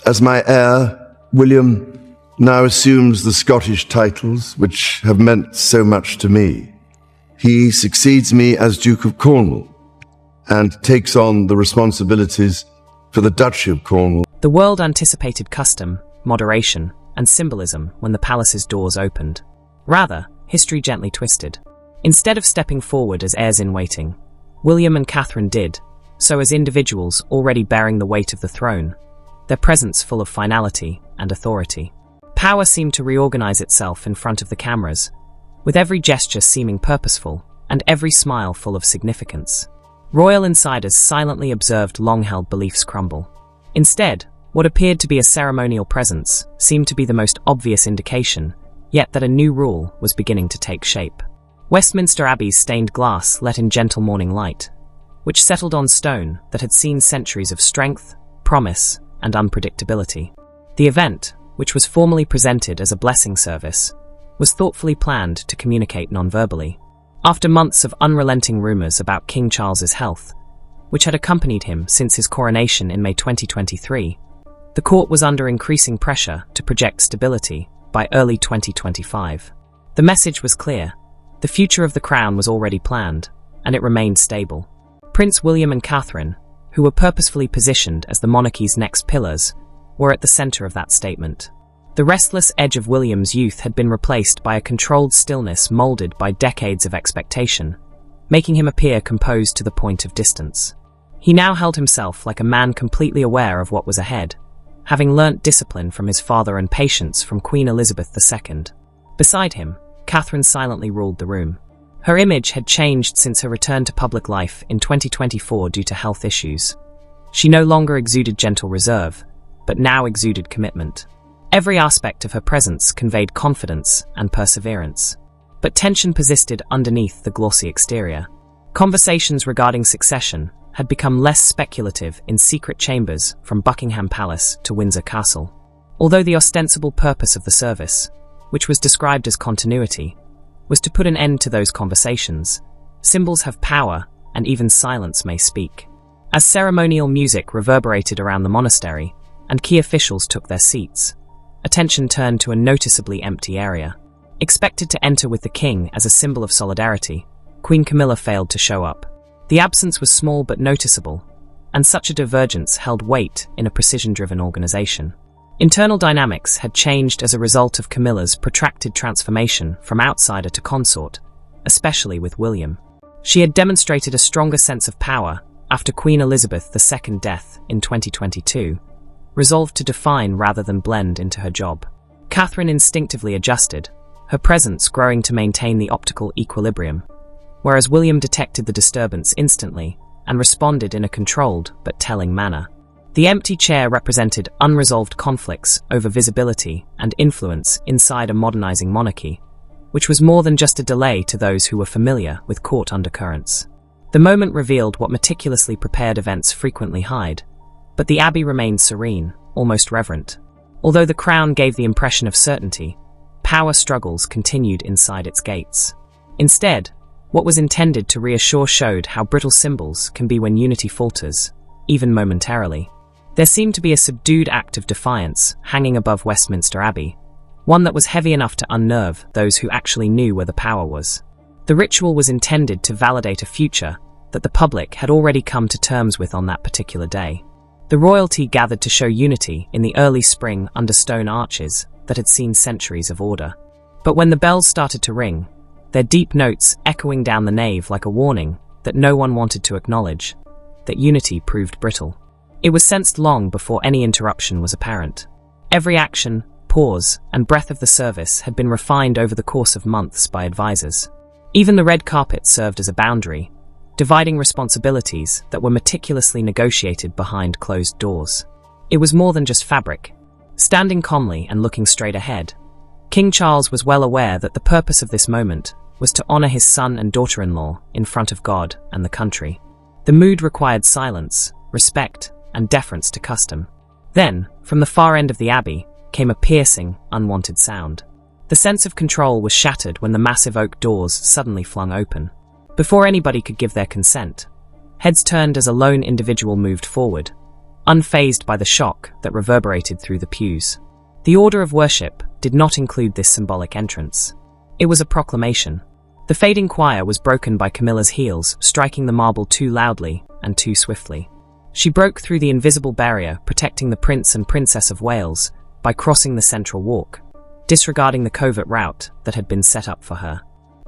As my heir, William now assumes the Scottish titles which have meant so much to me. He succeeds me as Duke of Cornwall and takes on the responsibilities for the Duchy of Cornwall. The world anticipated custom, moderation, and symbolism when the palace's doors opened. Rather, history gently twisted. Instead of stepping forward as heirs in waiting, William and Catherine did, so as individuals already bearing the weight of the throne, their presence full of finality and authority. Power seemed to reorganize itself in front of the cameras, with every gesture seeming purposeful and every smile full of significance. Royal insiders silently observed long-held beliefs crumble. Instead, what appeared to be a ceremonial presence seemed to be the most obvious indication, yet that a new rule was beginning to take shape. Westminster Abbey's stained glass let in gentle morning light, which settled on stone that had seen centuries of strength, promise, and unpredictability. The event, which was formally presented as a blessing service, was thoughtfully planned to communicate non-verbally. After months of unrelenting rumors about King Charles's health, which had accompanied him since his coronation in May 2023, the court was under increasing pressure to project stability by early 2025. The message was clear. The future of the crown was already planned, and it remained stable. Prince William and Catherine, who were purposefully positioned as the monarchy's next pillars, were at the center of that statement. The restless edge of William's youth had been replaced by a controlled stillness molded by decades of expectation, making him appear composed to the point of distance. He now held himself like a man completely aware of what was ahead, having learnt discipline from his father and patience from Queen Elizabeth II. Beside him, Catherine silently ruled the room. Her image had changed since her return to public life in 2024 due to health issues. She no longer exuded gentle reserve, but now exuded commitment. Every aspect of her presence conveyed confidence and perseverance. But tension persisted underneath the glossy exterior. Conversations regarding succession had become less speculative in secret chambers from Buckingham Palace to Windsor Castle. Although the ostensible purpose of the service, which was described as continuity, was to put an end to those conversations, symbols have power, and even silence may speak. As ceremonial music reverberated around the monastery, and key officials took their seats, attention turned to a noticeably empty area. Expected to enter with the king as a symbol of solidarity, Queen Camilla failed to show up. The absence was small but noticeable, and such a divergence held weight in a precision-driven organization. Internal dynamics had changed as a result of Camilla's protracted transformation from outsider to consort, especially with William. She had demonstrated a stronger sense of power after Queen Elizabeth II's death in 2022, resolved to define rather than blend into her job. Catherine instinctively adjusted, her presence growing to maintain the optical equilibrium, whereas William detected the disturbance instantly and responded in a controlled but telling manner. The empty chair represented unresolved conflicts over visibility and influence inside a modernizing monarchy, which was more than just a delay to those who were familiar with court undercurrents. The moment revealed what meticulously prepared events frequently hide, but the abbey remained serene, almost reverent. Although the crown gave the impression of certainty, power struggles continued inside its gates. Instead, what was intended to reassure showed how brittle symbols can be when unity falters, even momentarily. There seemed to be a subdued act of defiance hanging above Westminster Abbey, one that was heavy enough to unnerve those who actually knew where the power was. The ritual was intended to validate a future that the public had already come to terms with on that particular day. The royalty gathered to show unity in the early spring under stone arches that had seen centuries of order. But when the bells started to ring, their deep notes echoing down the nave like a warning that no one wanted to acknowledge, that unity proved brittle. It was sensed long before any interruption was apparent. Every action, pause, and breath of the service had been refined over the course of months by advisors. Even the red carpet served as a boundary, dividing responsibilities that were meticulously negotiated behind closed doors. It was more than just fabric. Standing calmly and looking straight ahead, King Charles was well aware that the purpose of this moment was to honor his son and daughter-in-law in front of God and the country. The mood required silence, respect, and deference to custom. Then, from the far end of the abbey, came a piercing, unwanted sound. The sense of control was shattered when the massive oak doors suddenly flung open. Before anybody could give their consent, heads turned as a lone individual moved forward, unfazed by the shock that reverberated through the pews. The order of worship did not include this symbolic entrance. It was a proclamation. The fading choir was broken by Camilla's heels, striking the marble too loudly and too swiftly. She broke through the invisible barrier protecting the Prince and Princess of Wales by crossing the central walk, disregarding the covert route that had been set up for her.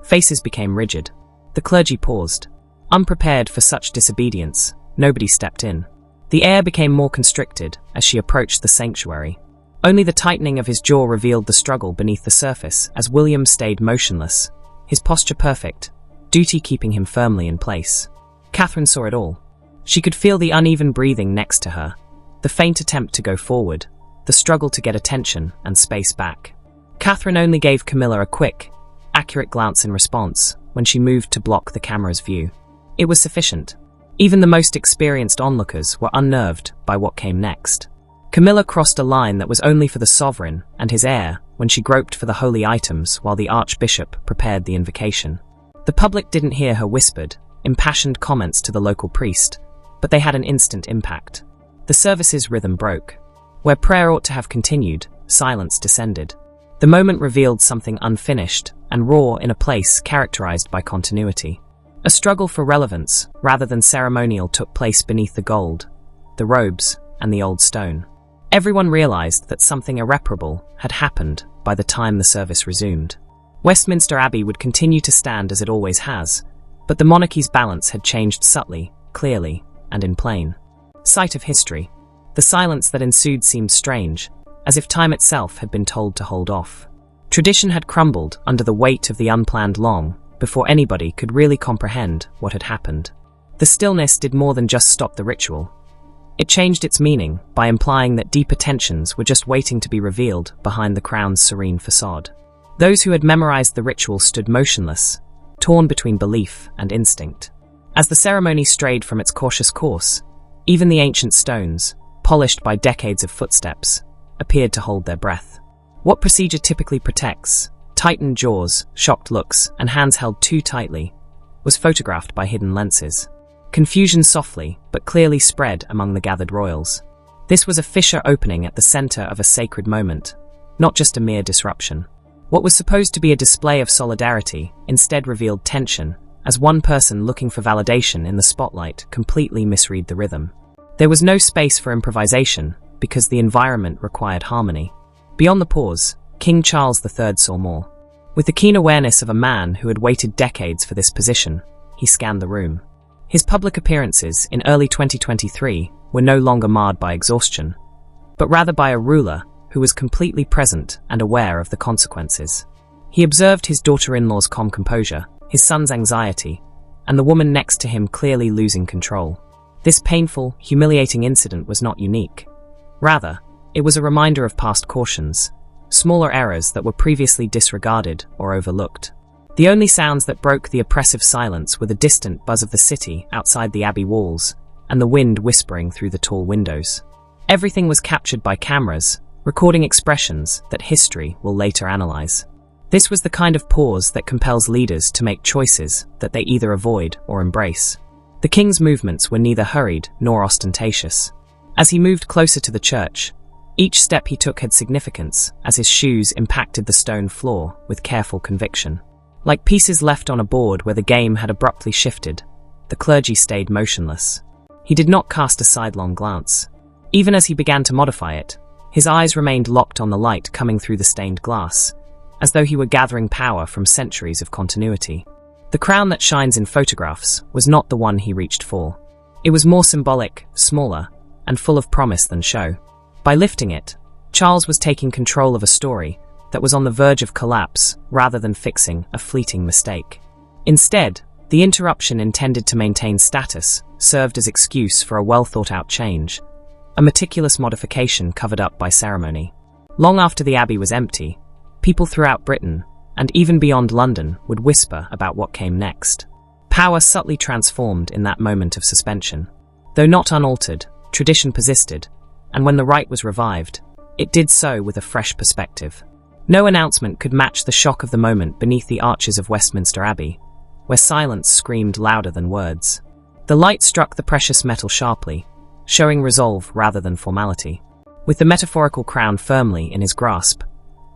Faces became rigid. The clergy paused. Unprepared for such disobedience, nobody stepped in. The air became more constricted as she approached the sanctuary. Only the tightening of his jaw revealed the struggle beneath the surface as William stayed motionless, his posture perfect, duty keeping him firmly in place. Catherine saw it all. She could feel the uneven breathing next to her, the faint attempt to go forward, the struggle to get attention and space back. Catherine only gave Camilla a quick, accurate glance in response when she moved to block the camera's view. It was sufficient. Even the most experienced onlookers were unnerved by what came next. Camilla crossed a line that was only for the sovereign and his heir when she groped for the holy items while the archbishop prepared the invocation. The public didn't hear her whispered, impassioned comments to the local priest, but they had an instant impact. The service's rhythm broke. Where prayer ought to have continued, silence descended. The moment revealed something unfinished and raw in a place characterized by continuity. A struggle for relevance rather than ceremonial took place beneath the gold, the robes, and the old stone. Everyone realized that something irreparable had happened by the time the service resumed. Westminster Abbey would continue to stand as it always has, but the monarchy's balance had changed subtly, clearly, and in plain sight of history. The silence that ensued seemed strange, as if time itself had been told to hold off. Tradition had crumbled under the weight of the unplanned long before anybody could really comprehend what had happened. The stillness did more than just stop the ritual. It changed its meaning by implying that deeper tensions were just waiting to be revealed behind the crown's serene facade. Those who had memorized the ritual stood motionless, torn between belief and instinct. As the ceremony strayed from its cautious course, even the ancient stones, polished by decades of footsteps, appeared to hold their breath. What procedure typically protects, tightened jaws, shocked looks, and hands held too tightly, was photographed by hidden lenses. Confusion softly but clearly spread among the gathered royals. This was a fissure opening at the center of a sacred moment, not just a mere disruption. What was supposed to be a display of solidarity instead revealed tension, as one person looking for validation in the spotlight completely misread the rhythm. There was no space for improvisation because the environment required harmony. Beyond the pause, King Charles III saw more. With the keen awareness of a man who had waited decades for this position, he scanned the room. His public appearances in early 2023 were no longer marred by exhaustion, but rather by a ruler who was completely present and aware of the consequences. He observed his daughter-in-law's calm composure, his son's anxiety, and the woman next to him clearly losing control. This painful, humiliating incident was not unique. Rather, it was a reminder of past cautions, smaller errors that were previously disregarded or overlooked. The only sounds that broke the oppressive silence were the distant buzz of the city outside the abbey walls and the wind whispering through the tall windows. Everything was captured by cameras, recording expressions that history will later analyze. This was the kind of pause that compels leaders to make choices that they either avoid or embrace. The king's movements were neither hurried nor ostentatious. As he moved closer to the church, each step he took had significance as his shoes impacted the stone floor with careful conviction. Like pieces left on a board where the game had abruptly shifted, the clergy stayed motionless. He did not cast a sidelong glance. Even as he began to modify it, his eyes remained locked on the light coming through the stained glass, as though he were gathering power from centuries of continuity. The crown that shines in photographs was not the one he reached for. It was more symbolic, smaller, and full of promise than show. By lifting it, Charles was taking control of a story that was on the verge of collapse rather than fixing a fleeting mistake. Instead, the interruption intended to maintain status served as excuse for a well-thought-out change, a meticulous modification covered up by ceremony. Long after the abbey was empty, people throughout Britain, and even beyond London, would whisper about what came next. Power subtly transformed in that moment of suspension. Though not unaltered, tradition persisted, and when the rite was revived, it did so with a fresh perspective. No announcement could match the shock of the moment beneath the arches of Westminster Abbey, where silence screamed louder than words. The light struck the precious metal sharply, showing resolve rather than formality. With the metaphorical crown firmly in his grasp,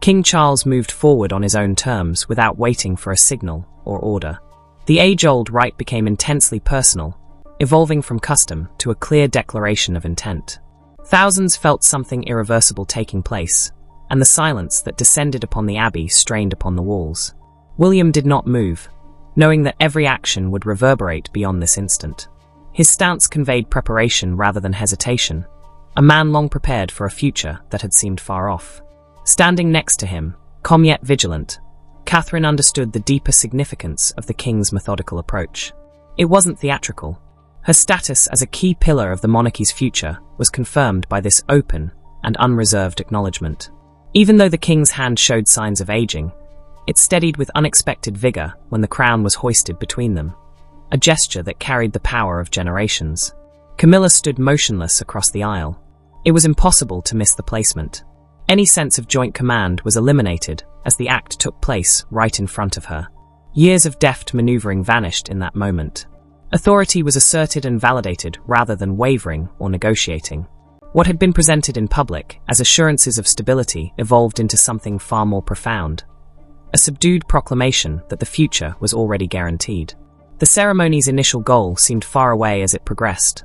King Charles moved forward on his own terms without waiting for a signal or order. The age-old rite became intensely personal, evolving from custom to a clear declaration of intent. Thousands felt something irreversible taking place, and the silence that descended upon the abbey strained upon the walls. William did not move, knowing that every action would reverberate beyond this instant. His stance conveyed preparation rather than hesitation, a man long prepared for a future that had seemed far off. Standing next to him, calm yet vigilant, Catherine understood the deeper significance of the king's methodical approach. It wasn't theatrical. Her status as a key pillar of the monarchy's future was confirmed by this open and unreserved acknowledgement. Even though the king's hand showed signs of aging, it steadied with unexpected vigor when the crown was hoisted between them, a gesture that carried the power of generations. Camilla stood motionless across the aisle. It was impossible to miss the placement. Any sense of joint command was eliminated as the act took place right in front of her. Years of deft maneuvering vanished in that moment. Authority was asserted and validated rather than wavering or negotiating. What had been presented in public as assurances of stability evolved into something far more profound, a subdued proclamation that the future was already guaranteed. The ceremony's initial goal seemed far away as it progressed.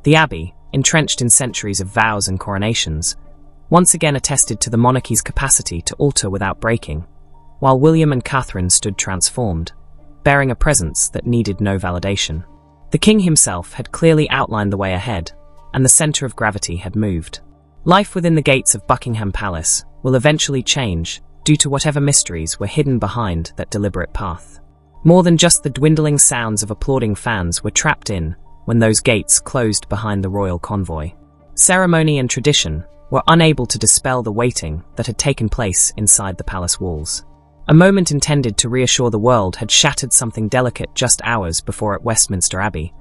The abbey, entrenched in centuries of vows and coronations, once again attested to the monarchy's capacity to alter without breaking, while William and Catherine stood transformed, bearing a presence that needed no validation. The king himself had clearly outlined the way ahead, and the center of gravity had moved. Life within the gates of Buckingham Palace will eventually change due to whatever mysteries were hidden behind that deliberate path. More than just the dwindling sounds of applauding fans were trapped in when those gates closed behind the royal convoy. Ceremony and tradition were unable to dispel the waiting that had taken place inside the palace walls. A moment intended to reassure the world had shattered something delicate just hours before at Westminster Abbey,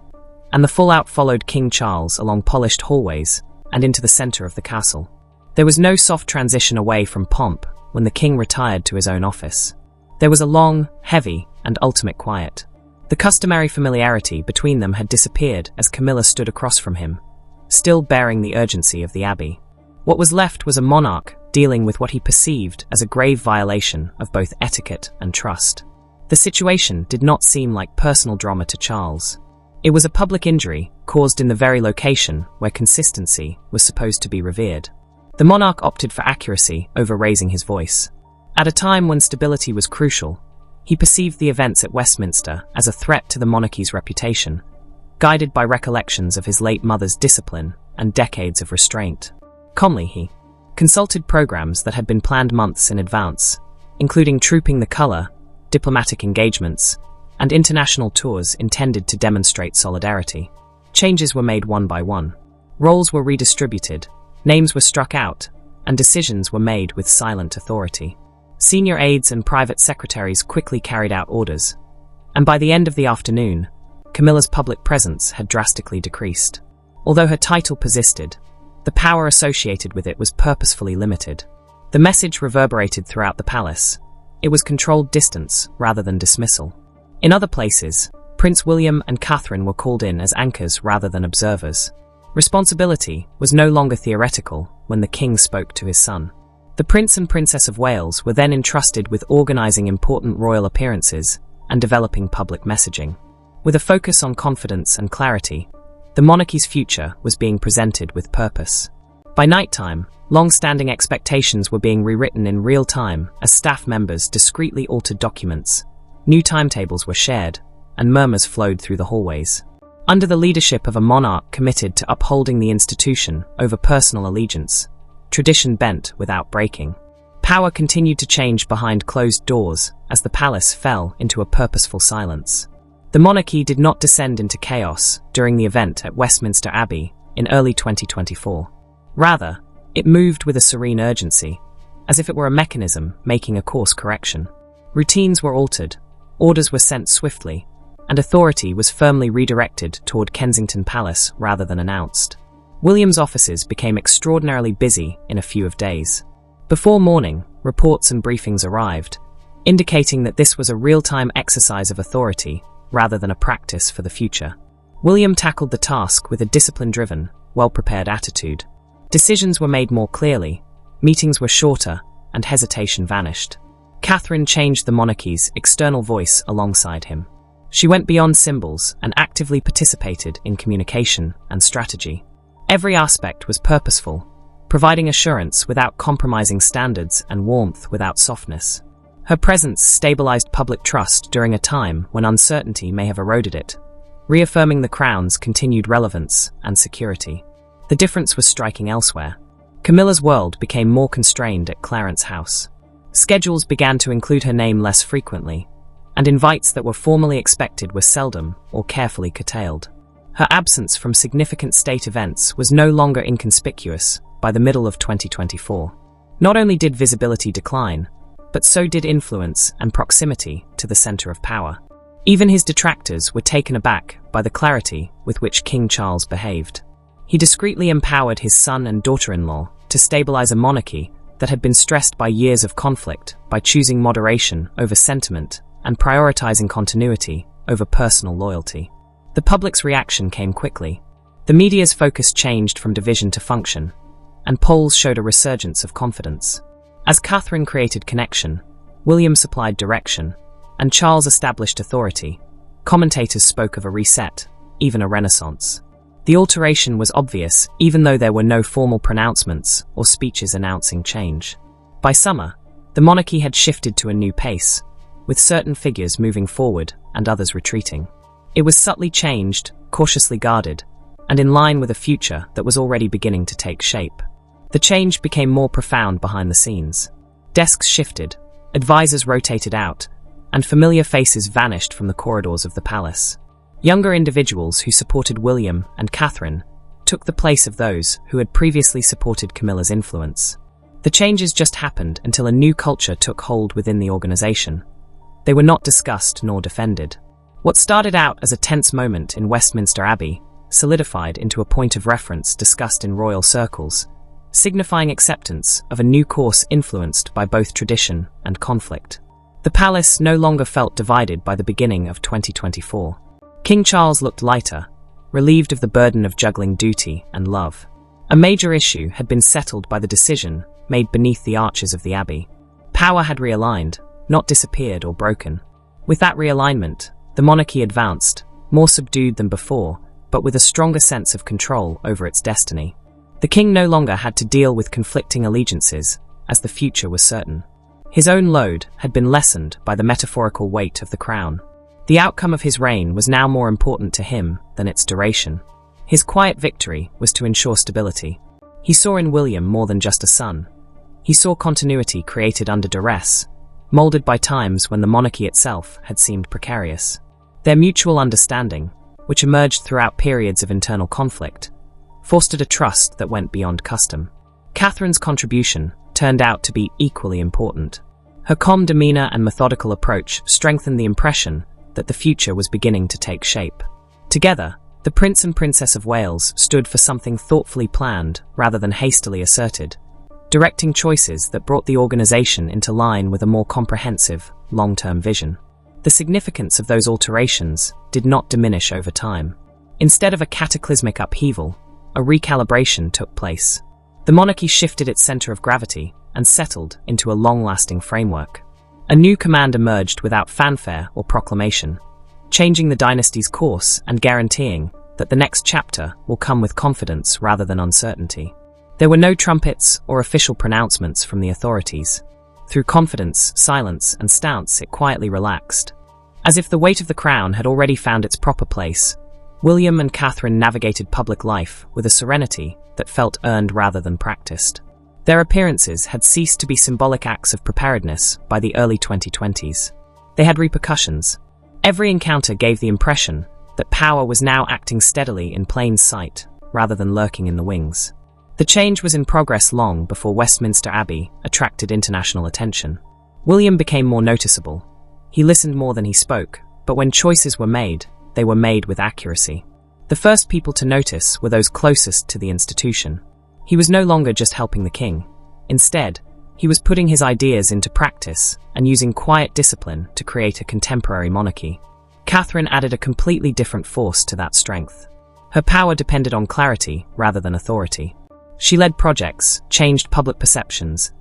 and the fallout followed King Charles along polished hallways and into the center of the castle. There was no soft transition away from pomp when the king retired to his own office. There was a long, heavy, and ultimate quiet. The customary familiarity between them had disappeared as Camilla stood across from him, still bearing the urgency of the abbey. What was left was a monarch dealing with what he perceived as a grave violation of both etiquette and trust. The situation did not seem like personal drama to Charles. It was a public injury caused in the very location where consistency was supposed to be revered. The monarch opted for accuracy over raising his voice. At a time when stability was crucial, he perceived the events at Westminster as a threat to the monarchy's reputation, guided by recollections of his late mother's discipline and decades of restraint. Calmly, he consulted programs that had been planned months in advance, including Trooping the Colour, diplomatic engagements, and international tours intended to demonstrate solidarity. Changes were made one by one. Roles were redistributed, names were struck out, and decisions were made with silent authority. Senior aides and private secretaries quickly carried out orders, and by the end of the afternoon, Camilla's public presence had drastically decreased. Although her title persisted, the power associated with it was purposefully limited. The message reverberated throughout the palace. It was controlled distance rather than dismissal. In other places, Prince William and Catherine were called in as anchors rather than observers. Responsibility was no longer theoretical when the king spoke to his son. The Prince and Princess of Wales were then entrusted with organising important royal appearances and developing public messaging. With a focus on confidence and clarity, the monarchy's future was being presented with purpose. By nighttime, long-standing expectations were being rewritten in real time as staff members discreetly altered documents. New timetables were shared, and murmurs flowed through the hallways. Under the leadership of a monarch committed to upholding the institution over personal allegiance, tradition bent without breaking. Power continued to change behind closed doors as the palace fell into a purposeful silence. The monarchy did not descend into chaos during the event at Westminster Abbey in early 2024. Rather, it moved with a serene urgency, as if it were a mechanism making a course correction. Routines were altered, orders were sent swiftly, and authority was firmly redirected toward Kensington Palace rather than announced. William's offices became extraordinarily busy in a few days. Before morning, reports and briefings arrived, indicating that this was a real-time exercise of authority rather than a practice for the future. William tackled the task with a discipline-driven, well-prepared attitude. Decisions were made more clearly, meetings were shorter, and hesitation vanished. Catherine changed the monarchy's external voice alongside him. She went beyond symbols and actively participated in communication and strategy. Every aspect was purposeful, providing assurance without compromising standards and warmth without softness. Her presence stabilized public trust during a time when uncertainty may have eroded it, reaffirming the crown's continued relevance and security. The difference was striking elsewhere. Camilla's world became more constrained at Clarence House. Schedules began to include her name less frequently, and invites that were formally expected were seldom or carefully curtailed. Her absence from significant state events was no longer inconspicuous by the middle of 2024. Not only did visibility decline, but so did influence and proximity to the center of power. Even his detractors were taken aback by the clarity with which King Charles behaved. He discreetly empowered his son and daughter-in-law to stabilize a monarchy that had been stressed by years of conflict by choosing moderation over sentiment and prioritizing continuity over personal loyalty. The public's reaction came quickly. The media's focus changed from division to function, and polls showed a resurgence of confidence. As Catherine created connection, William supplied direction, and Charles established authority, commentators spoke of a reset, even a renaissance. The alteration was obvious even though there were no formal pronouncements or speeches announcing change. By summer, the monarchy had shifted to a new pace, with certain figures moving forward and others retreating. It was subtly changed, cautiously guarded, and in line with a future that was already beginning to take shape. The change became more profound behind the scenes. Desks shifted, advisors rotated out, and familiar faces vanished from the corridors of the palace. Younger individuals who supported William and Catherine took the place of those who had previously supported Camilla's influence. The changes just happened until a new culture took hold within the organization. They were not discussed nor defended. What started out as a tense moment in Westminster Abbey solidified into a point of reference discussed in royal circles, signifying acceptance of a new course influenced by both tradition and conflict. The palace no longer felt divided by the beginning of 2024. King Charles looked lighter, relieved of the burden of juggling duty and love. A major issue had been settled by the decision made beneath the arches of the Abbey. Power had realigned, not disappeared or broken. With that realignment, the monarchy advanced, more subdued than before, but with a stronger sense of control over its destiny. The king no longer had to deal with conflicting allegiances, as the future was certain. His own load had been lessened by the metaphorical weight of the crown. The outcome of his reign was now more important to him than its duration. His quiet victory was to ensure stability. He saw in William more than just a son. He saw continuity created under duress, molded by times when the monarchy itself had seemed precarious. Their mutual understanding, which emerged throughout periods of internal conflict, fostered a trust that went beyond custom. Catherine's contribution turned out to be equally important. Her calm demeanor and methodical approach strengthened the impression that the future was beginning to take shape. Together, the Prince and Princess of Wales stood for something thoughtfully planned rather than hastily asserted, directing choices that brought the organization into line with a more comprehensive, long-term vision. The significance of those alterations did not diminish over time. Instead of a cataclysmic upheaval, a recalibration took place. The monarchy shifted its center of gravity and settled into a long-lasting framework. A new command emerged without fanfare or proclamation, changing the dynasty's course and guaranteeing that the next chapter will come with confidence rather than uncertainty. There were no trumpets or official pronouncements from the authorities. Through confidence, silence, and stance, it quietly relaxed. As if the weight of the crown had already found its proper place, William and Catherine navigated public life with a serenity that felt earned rather than practiced. Their appearances had ceased to be symbolic acts of preparedness by the early 2020s. They had repercussions. Every encounter gave the impression that power was now acting steadily in plain sight rather than lurking in the wings. The change was in progress long before Westminster Abbey attracted international attention. William became more noticeable. He listened more than he spoke, but when choices were made, they were made with accuracy. The first people to notice were those closest to the institution. He was no longer just helping the king. Instead, he was putting his ideas into practice and using quiet discipline to create a contemporary monarchy. Catherine added a completely different force to that strength. Her power depended on clarity rather than authority. She led projects, changed public perceptions,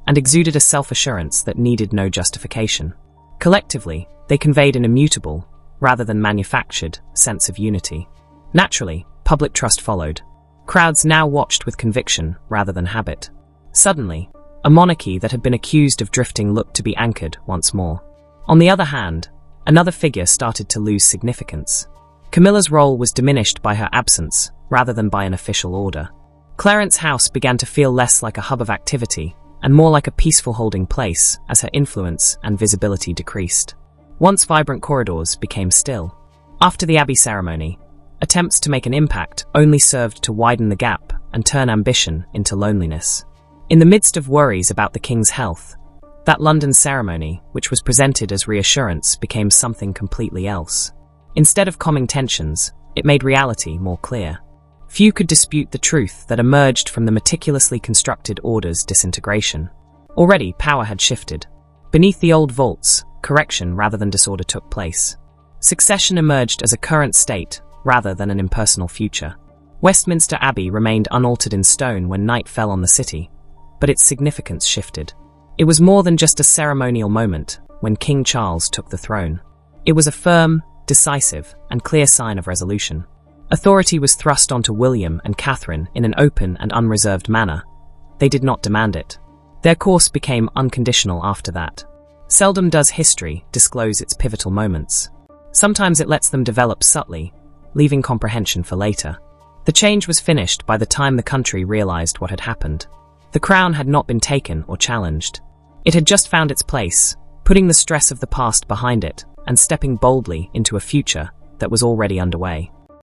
and exuded a self-assurance that needed no justification. Collectively, they conveyed an immutable, rather than manufactured, sense of unity. Naturally, public trust followed. Crowds now watched with conviction rather than habit. Suddenly, a monarchy that had been accused of drifting looked to be anchored once more. On the other hand, another figure started to lose significance. Camilla's role was diminished by her absence, rather than by an official order. Clarence's house began to feel less like a hub of activity, and more like a peaceful holding place as her influence and visibility decreased. Once vibrant corridors became still. After the Abbey ceremony, attempts to make an impact only served to widen the gap and turn ambition into loneliness. In the midst of worries about the king's health, that London ceremony, which was presented as reassurance, became something completely else. Instead of calming tensions, it made reality more clear. Few could dispute the truth that emerged from the meticulously constructed order's disintegration. Already, power had shifted. Beneath the old vaults, correction rather than disorder took place. Succession emerged as a current state rather than an impersonal future. Westminster Abbey remained unaltered in stone when night fell on the city, but its significance shifted. It was more than just a ceremonial moment when King Charles took the throne. It was a firm, decisive, and clear sign of resolution. Authority was thrust onto William and Catherine in an open and unreserved manner. They did not demand it. Their course became unconditional after that. Seldom does history disclose its pivotal moments. Sometimes it lets them develop subtly, leaving comprehension for later. The change was finished by the time the country realized what had happened. The crown had not been taken or challenged. It had just found its place, putting the stress of the past behind it and stepping boldly into a future that was already underway.